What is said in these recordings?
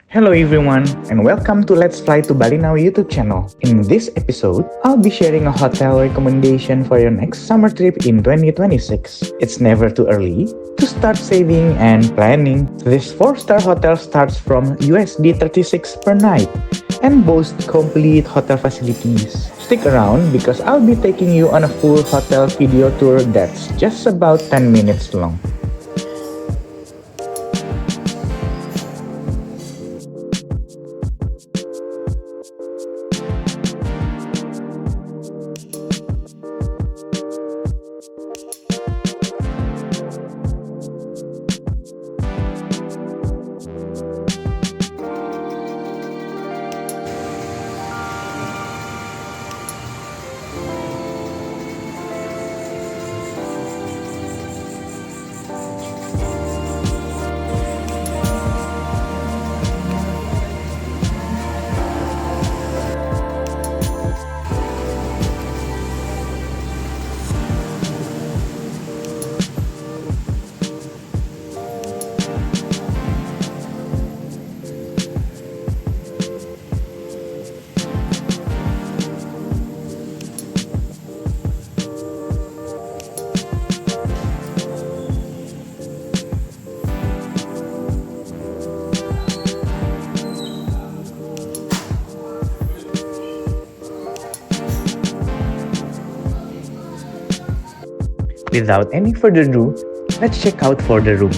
Hello everyone, and welcome to Let's Fly to Bali Now YouTube channel. In this episode, I'll be sharing a hotel recommendation for your next summer trip in 2026. It's never too early to start saving and planning. This 4-star hotel starts from USD 36 per night and boasts complete hotel facilities. Stick around because I'll be taking you on a full hotel video tour that's just about 10 minutes long. Without any further ado, let's check out for the room.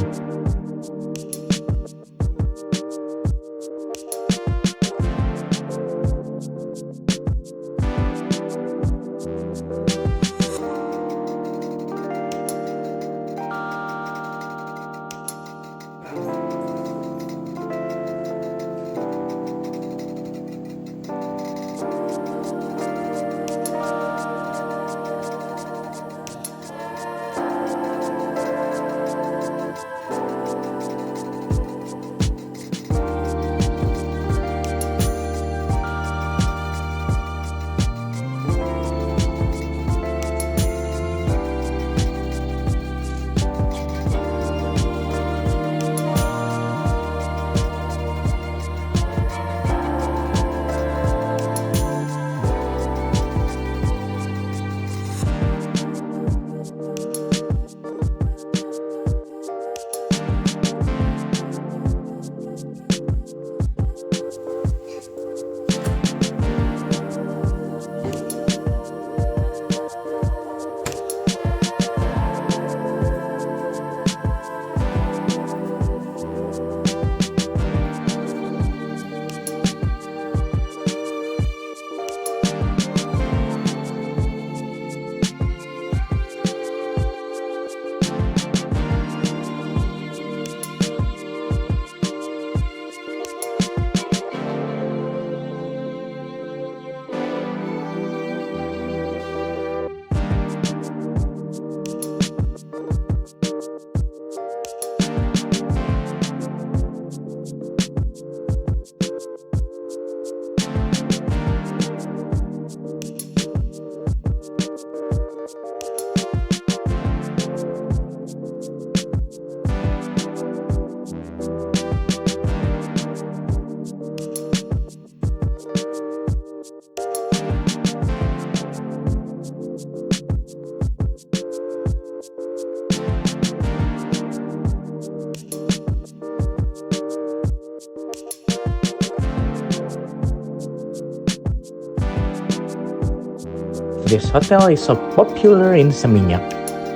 This hotel is so popular in Seminyak.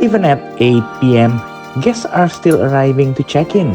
Even at 8 p.m., guests are still arriving to check in.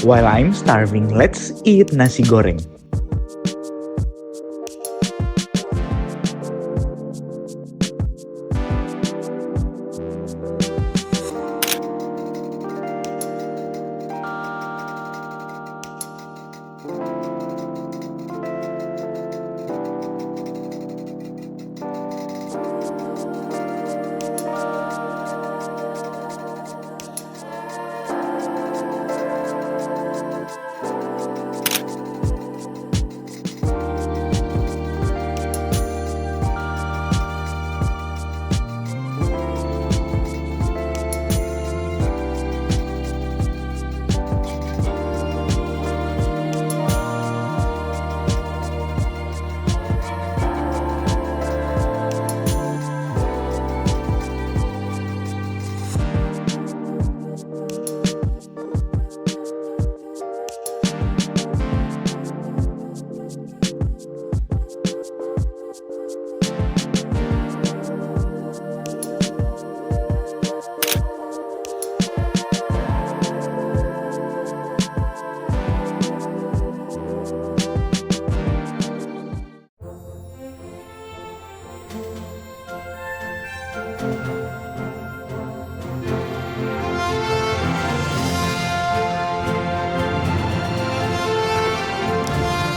While I'm starving, let's eat nasi goreng.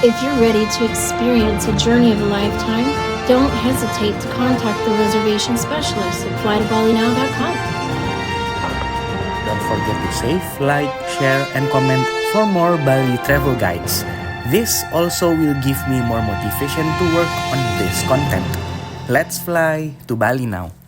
If you're ready to experience a journey of a lifetime, don't hesitate to contact the reservation specialist at flytobaliNow.com. Don't forget to save, like, share, and comment for more Bali travel guides. This also will give me more motivation to work on this content. Let's fly to Bali now.